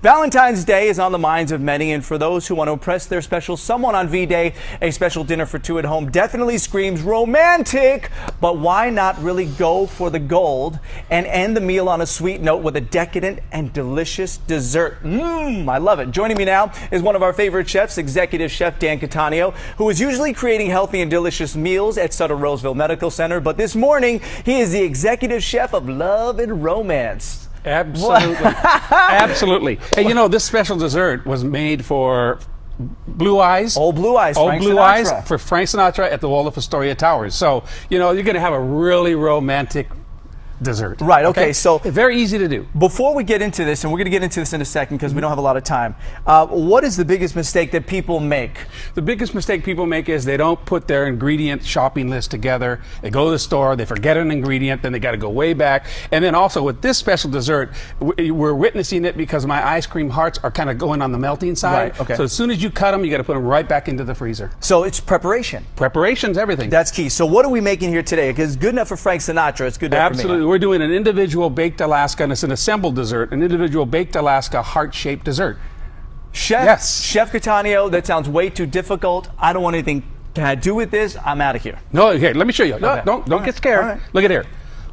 Valentine's Day is on the minds of many, and for those who want to impress their special someone on V-Day, a special dinner for two at home definitely screams romantic. But why not really go for the gold and end the meal on a sweet note with a decadent and delicious dessert? I love it. Joining me now is one of our favorite chefs, Executive Chef Dan Catanio, who is usually creating healthy and delicious meals at Sutter Roseville Medical Center. But this morning, he is the Executive Chef of Love and Romance. Absolutely. Absolutely. Hey, you know, this special dessert was made for Blue Eyes. Old Blue Eyes. Old Blue Eyes for Frank Sinatra at the Waldorf Astoria Towers. So, you know, you're going to have a really romantic dessert. Right, okay, so very easy to do. Before we get into this, and we're going to get into this in a second because we don't have a lot of time, what is the biggest mistake that people make? The biggest mistake people make is they don't put their ingredient shopping list together. They go to the store, they forget an ingredient, then they got to go way back. And then also with this special dessert, we're witnessing it because my ice cream hearts are kind of going on the melting side. Right, okay. So as soon as you cut them, you got to put them right back into the freezer. So it's preparation. Preparation's everything. That's key. So what are we making here today? Because it's good enough for Frank Sinatra, it's good enough for me. Absolutely. We're doing an individual baked Alaska, and it's an assembled dessert, an individual baked Alaska heart-shaped dessert. Chef, yes. Chef Catanio, that sounds way too difficult. I don't want anything to do with this. I'm out of here. No, here, let me show you. No, Okay. don't get scared. Right. Look at here.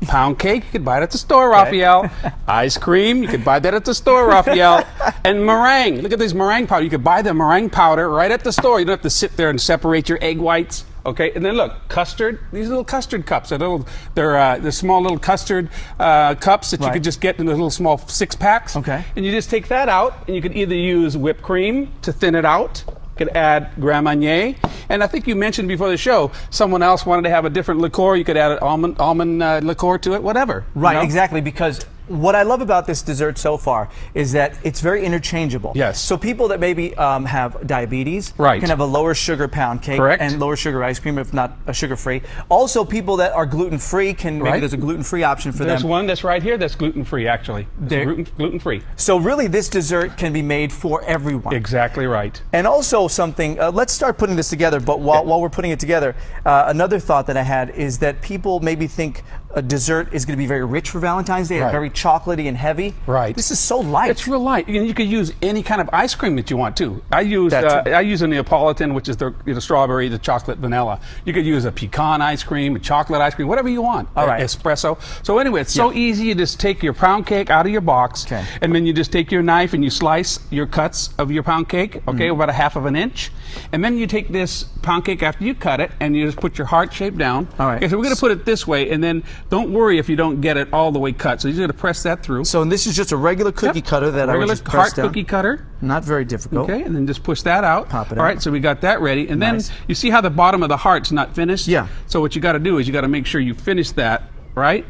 Pound cake, you could buy it at the store, Raphael. Ice cream, you could buy that at the store, Raphael. And meringue. Look at this meringue powder. You could buy the meringue powder right at the store. You don't have to sit there and separate your egg whites. Okay, and then look, custard. These little custard cups. They're small little custard cups that you could just get in those little small 6-packs. Okay. And you just take that out, and you could either use whipped cream to thin it out. You could add Grand Marnier. And I think you mentioned before the show, someone else wanted to have a different liqueur. You could add an almond liqueur to it, whatever. Right, you know? exactly, because what I love about this dessert so far is that it's very interchangeable. Yes. So people that maybe have diabetes Right. can have a lower sugar pound cake Correct. and lower sugar ice cream, if not a sugar-free. Also, people that are gluten-free can, maybe there's a gluten-free option for them. There's one that's right here that's gluten-free, actually. Gluten-free. So really, this dessert can be made for everyone. Exactly right. And also something, let's start putting this together, but while we're putting it together, another thought that I had is that people maybe think a dessert is going to be very rich for Valentine's Day, very chocolatey and heavy. Right. This is so light. It's real light. You could use any kind of ice cream that you want too. I use a Neapolitan, which is the strawberry, the chocolate, vanilla. You could use a pecan ice cream, a chocolate ice cream, whatever you want. All right. Espresso. So anyway, it's so easy. You just take your pound cake out of your box, and then you just take your knife and you slice your cuts of your pound cake, about a 1/2 of an inch. And then you take this pound cake after you cut it, and you just put your heart shape down. All right. Okay, so we're going to put it this way, and then don't worry if you don't get it all the way cut. So you're going to press that through. So this is just a regular cookie cutter that I would just press down. Regular heart cookie cutter. Not very difficult. Okay, and then just push that out. Pop it out. All right, so we got that ready. And then you see how the bottom of the heart's not finished? Yeah. So what you got to do is you got to make sure you finish that, right?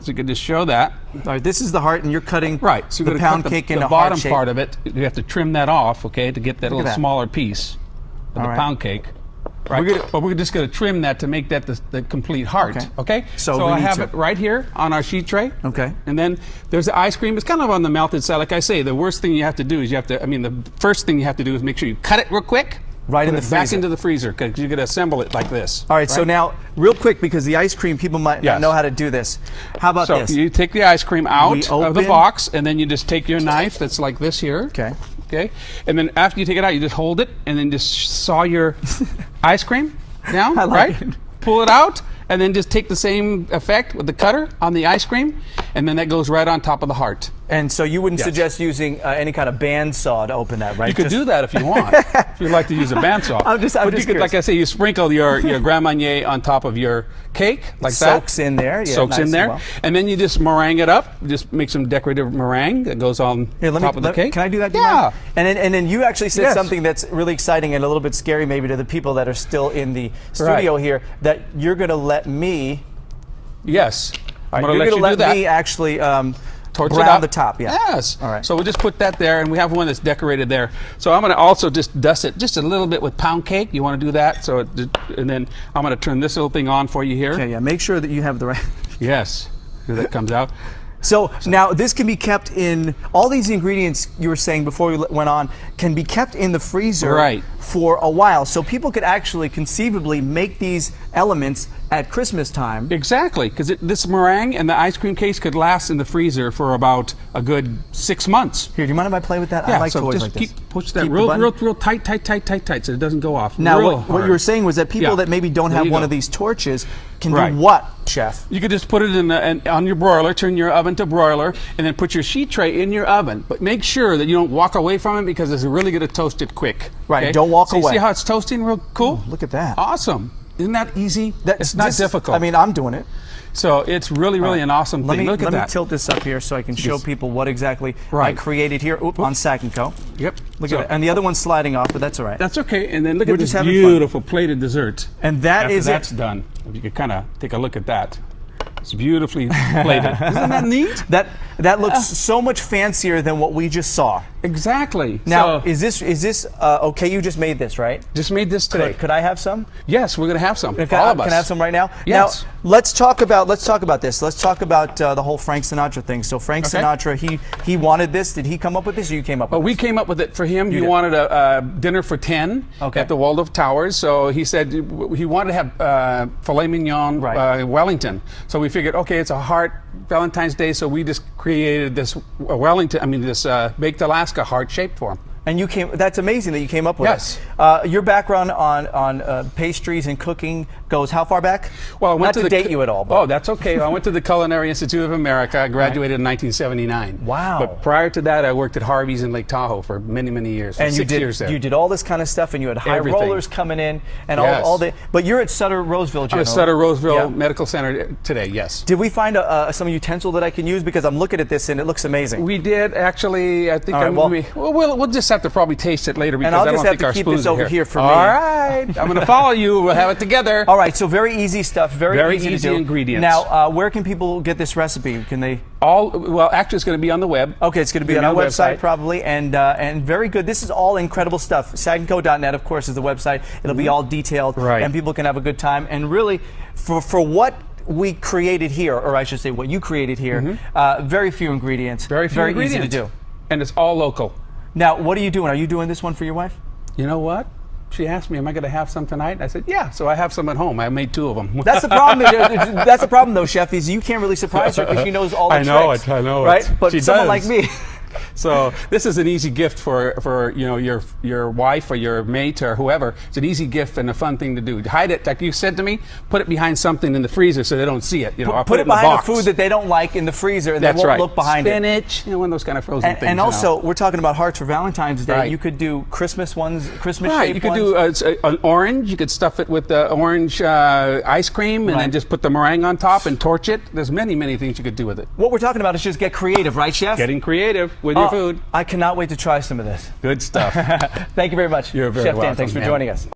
So you can just show that. All right, this is the heart, and you're cutting So the pound cake into the heart bottom shape. part of it. You have to trim that off, okay, to get that little smaller piece of the pound cake. Right. But we're just going to trim that to make that the complete heart. Okay. So I have it right here on our sheet tray. Okay. And then there's the ice cream. It's kind of on the melted side. Like I say, the worst thing you have to do is the first thing you have to do is make sure you cut it real quick. Right in the freezer. Back into the freezer, because you're going to assemble it like this. All right, so now, real quick, because the ice cream, people might not know how to do this. How about this? So you take the ice cream out of the box, and then you just take your knife that's like this here. Okay. Okay. And then after you take it out, you just hold it, and then just saw your ice cream down, right? Pull it out, and then just take the same effect with the cutter on the ice cream, and then that goes right on top of the heart. And so you wouldn't suggest using any kind of bandsaw to open that, right? You could do that if you want. If you'd like to use a bandsaw. I'm just like I say, you sprinkle your Grand Marnier on top of your cake, like that. Soaks in there. Yeah, Soaks in there. And then you just meringue it up. Just make some decorative meringue that goes on top of the cake. Can I do that? Yeah. And then you actually said something that's really exciting and a little bit scary maybe to the people that are still in the studio here, that you're going to let me... Yes. You're going to let me actually... Torch brown it up. the top, Yes. All right. So we'll just put that there, and we have one that's decorated there. So I'm going to also just dust it just a little bit with pound cake. You want to do that? So, and then I'm going to turn this little thing on for you here. Okay, yeah. Make sure that you have the right... Yes. Here that comes out. So now this can be kept in, all these ingredients you were saying before we went on can be kept in the freezer for a while. So people could actually conceivably make these elements at Christmas time. Exactly, because this meringue and the ice cream case could last in the freezer for about a good 6 months. Here, do you mind if I play with that? Yeah, I like so toys just like this. push that Keep the real button. tight, so it doesn't go off. Now, real what you were saying was that people Yeah. that maybe don't There have you one go. of these torches can Right. do what, Chef? You could just put it on your broiler, turn your oven to broiler, and then put your sheet tray in your oven. But make sure that you don't walk away from it because it's really going to toast it quick. Right, okay? don't walk so you away. see how it's toasting real cool? Look at that. Awesome. Isn't that easy? It's not difficult. I mean, I'm doing it. So it's really an awesome thing. Look at Let that. me tilt this up here so I can show Yes. people what exactly I Right. created here on Sac & Co. Yep. Look So- at it. And the other one's sliding off, but that's all right. That's okay. And then look We're at this just having beautiful plated dessert. And that After is that's it. done. If you could kind of take a look at that. It's beautifully plated. Isn't that neat? That looks so much fancier than what we just saw. Exactly. Now, So, is this okay? You just made this, right? just made this today. Could I have some? Yes, we're going to have some. Can All of us. Can I have some right now? Yes. Now, let's talk about this. Let's talk about the whole Frank Sinatra thing. So Frank Okay. Sinatra, he wanted this. Did he come up with this, or you came up with Well, this? we came up with it for him. He did. wanted a dinner for 10 Okay. at the Waldorf Towers. So he said he wanted to have filet mignon Right. Wellington. So we figured, okay, it's a heart Valentine's Day, so we just created this this baked Alaska heart shape for him. And that's amazing that you came up with Yes. it. Your background on pastries and cooking goes how far back? Well, I went Not to date you at all. But. Oh, that's okay. I went to the Culinary Institute of America. I graduated in 1979. Wow. But prior to that, I worked at Harvey's in Lake Tahoe for many, many years. For And 6 years there. you did all this kind of stuff, and you had high Everything. rollers coming in, and Yes. all the. But you're at Sutter Roseville, I'm General. at Sutter Roseville Yeah. Medical Center today, yes. Did we find some utensil that I can use? Because I'm looking at this and it looks amazing. We did actually. I think All right, we'll just have to probably taste it later because I'll I don't just have think to our keep spoons this are over here for me. All right, I'm going to follow you. We'll have it together. All right, so very easy stuff, very Easy to do. ingredients. Now, where can people get this recipe? Can they? Well, actually, it's going to be on the web. Okay, it's going to be on our website probably, and very good. This is all incredible stuff. SagandCo.net, of course, is the website. It'll be all detailed, Right. and people can have a good time. And really, for what we created here, or I should say, what you created here, very few ingredients, Very few ingredients. easy to do. And it's all local. Now, what are you doing? Are you doing this one for your wife? You know what? She asked me, am I going to have some tonight? I said, yeah. So I have some at home. I made 2 of them. That's the problem. That's the problem, though, Chef. Is you can't really surprise her because she knows all the I know tricks. it. I know it. Right? But She someone does. like me. So this is an easy gift for your wife or your mate or whoever. It's an easy gift and a fun thing to do. Hide it, like you said to me. Put it behind something in the freezer so they don't see it. Or Put it in the behind box. the food that they don't like in the freezer, and That's they won't right. look behind Spinach, one of those kind of frozen it. things. And also, we're talking about hearts for Valentine's Day. Right. You could do Christmas ones, Christmas Right, shaped you could ones. do an orange. You could stuff it with the orange ice cream, and Right. then just put the meringue on top and torch it. There's many, many things you could do with it. What we're talking about is just get creative, right, Chef? Getting creative with your food. I cannot wait to try some of this. Good stuff. Thank you very much. You're very Chef Dan, welcome, thanks for man. joining us.